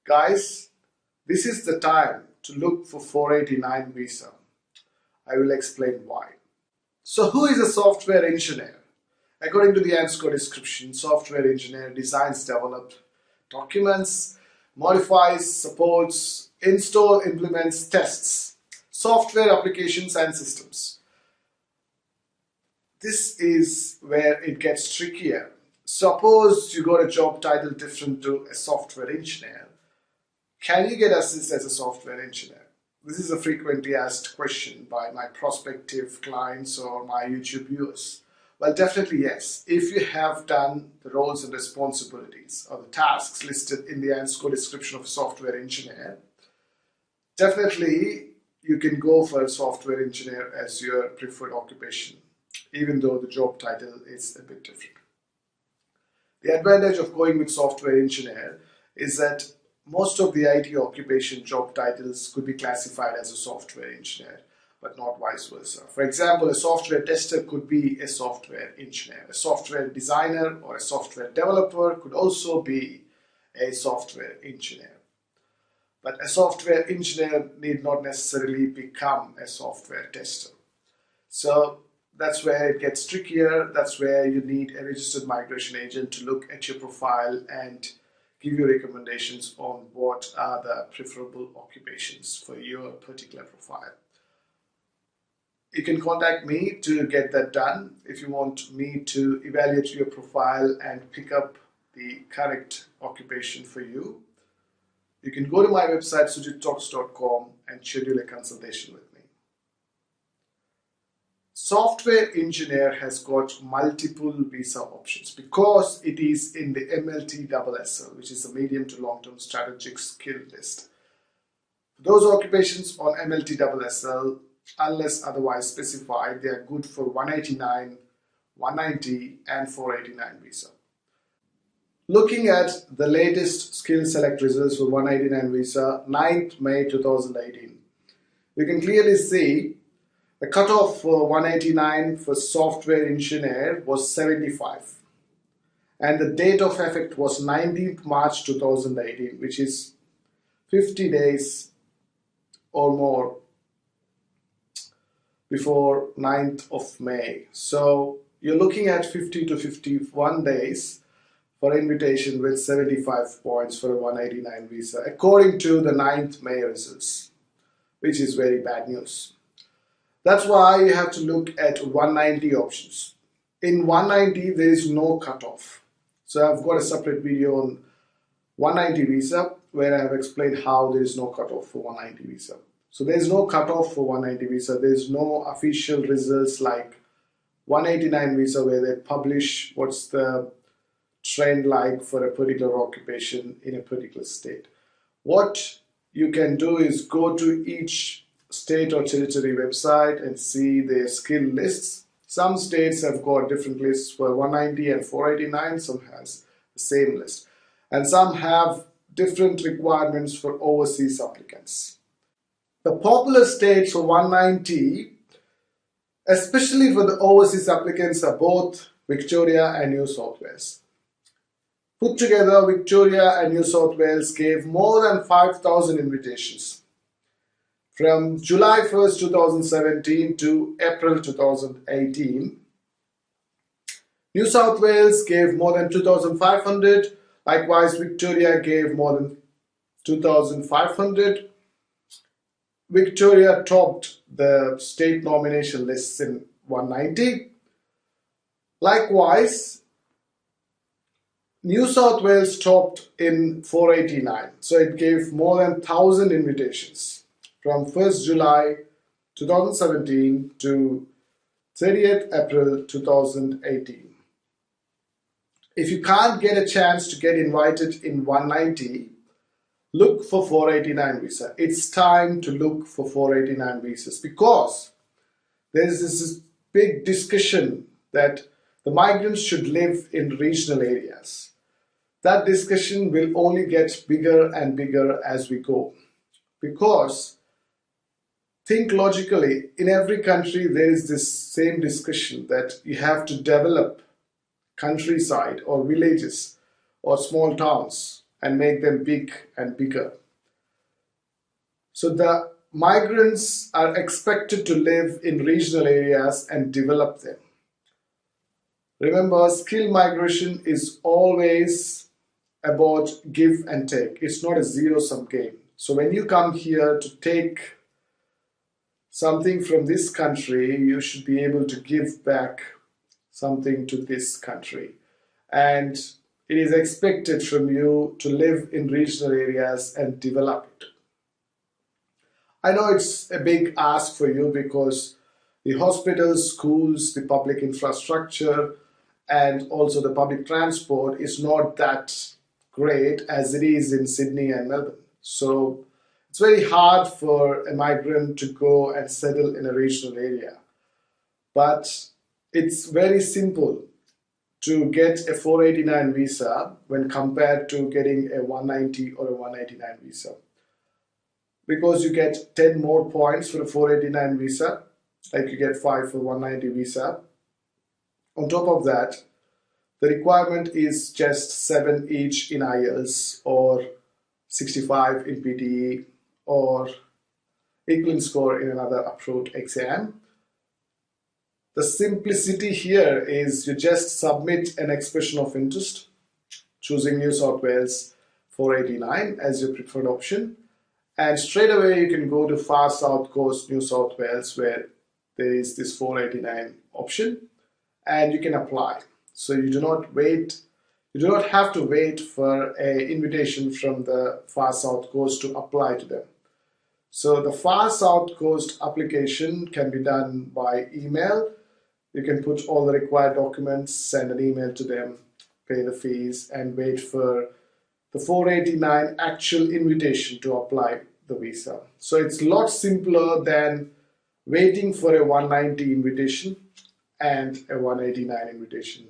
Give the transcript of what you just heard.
Guys, this is the time to look for 489 visa. I will explain why. So who is a software engineer? According to the ANSCO description, software engineer designs, develops, documents, modifies, supports, installs, implements, tests software applications and systems. This is where it gets trickier. Suppose you got a job title different to a software engineer. Can you get assist as a software engineer? This is a frequently asked question by my prospective clients or my YouTube viewers. Well, definitely yes. If you have done the roles and responsibilities or the tasks listed in the ANSCO description of a software engineer, definitely you can go for a software engineer as your preferred occupation, even though the job title is a bit different. The advantage of going with software engineer is that most of the IT occupation job titles could be classified as a software engineer, but not vice versa. For example, a software tester could be a software engineer. A software designer or a software developer could also be a software engineer. But a software engineer need not necessarily become a software tester. So that's where it gets trickier. That's where you need a registered migration agent to look at your profile and give you recommendations on what are the preferable occupations for your particular profile. You can contact me to get that done if you want me to evaluate your profile and pick up the correct occupation for you. You can go to my website sujittalks.com and schedule a consultation with me. Software engineer has got multiple visa options because it is in the MLTSSL, which is the medium to long-term strategic skill list. Those occupations on MLTSSL, unless otherwise specified, they are good for 189, 190 and 489 visa. Looking at the latest skill select results for 189 visa, 9th May 2018, you can clearly see the cutoff for 189 for software engineer was 75 and the date of effect was 19th March 2018, which is 50 days or more before 9th of May. So you're looking at 50 to 51 days for invitation with 75 points for a 189 visa, according to the 9th May results, which is very bad news. That's why you have to look at 190 options. In 190, there is no cutoff. So I've got a separate video on 190 visa where I have explained how there is no cutoff for 190 visa. So there is no cutoff for 190 visa. There is no official results like 189 visa where they publish what's the trend like for a particular occupation in a particular state. What you can do is go to each state or territory website and see their skill lists. Some states have got different lists for 190 and 489, some has the same list. And some have different requirements for overseas applicants. The popular states for 190, especially for the overseas applicants, are both Victoria and New South Wales. Put together, Victoria and New South Wales gave more than 5,000 invitations from July 1st, 2017 to April 2018. New South Wales gave more than 2,500. Likewise, Victoria gave more than 2,500. Victoria topped the state nomination lists in 190. Likewise, New South Wales topped in 489, so it gave more than 1,000 invitations from 1st July 2017 to 30th April 2018. If you can't get a chance to get invited in 190, look for 489 visa. It's time to look for 489 visas because there is this big discussion that the migrants should live in regional areas. That discussion will only get bigger and bigger as we go. Because, think logically, in every country there is this same discussion that you have to develop countryside or villages or small towns and make them big and bigger. So the migrants are expected to live in regional areas and develop them. Remember, skill migration is always about give and take. It's not a zero-sum game. So when you come here to take something from this country, you should be able to give back something to this country. And it is expected from you to live in regional areas and develop it. I know it's a big ask for you because the hospitals, schools, the public infrastructure, and also the public transport is not that great as it is in Sydney and Melbourne. So it's very hard for a migrant to go and settle in a regional area. But it's very simple to get a 489 visa when compared to getting a 190 or a 189 visa. Because you get 10 more points for a 489 visa, like you get 5 for 190 visa. On top of that, the requirement is just 7 each in IELTS or 65 in PTE or equivalent score in another approved exam. The simplicity here is you just submit an expression of interest, choosing New South Wales 489 as your preferred option, and straight away you can go to Far South Coast, New South Wales, where there is this 489 option, and you can apply. So you do not have to wait for an invitation from the Far South Coast to apply to them. So the Far South Coast application can be done by email. You can put all the required documents, send an email to them, pay the fees, and wait for the 489 actual invitation to apply the visa. So it's a lot simpler than waiting for a 190 invitation and a 189 invitation.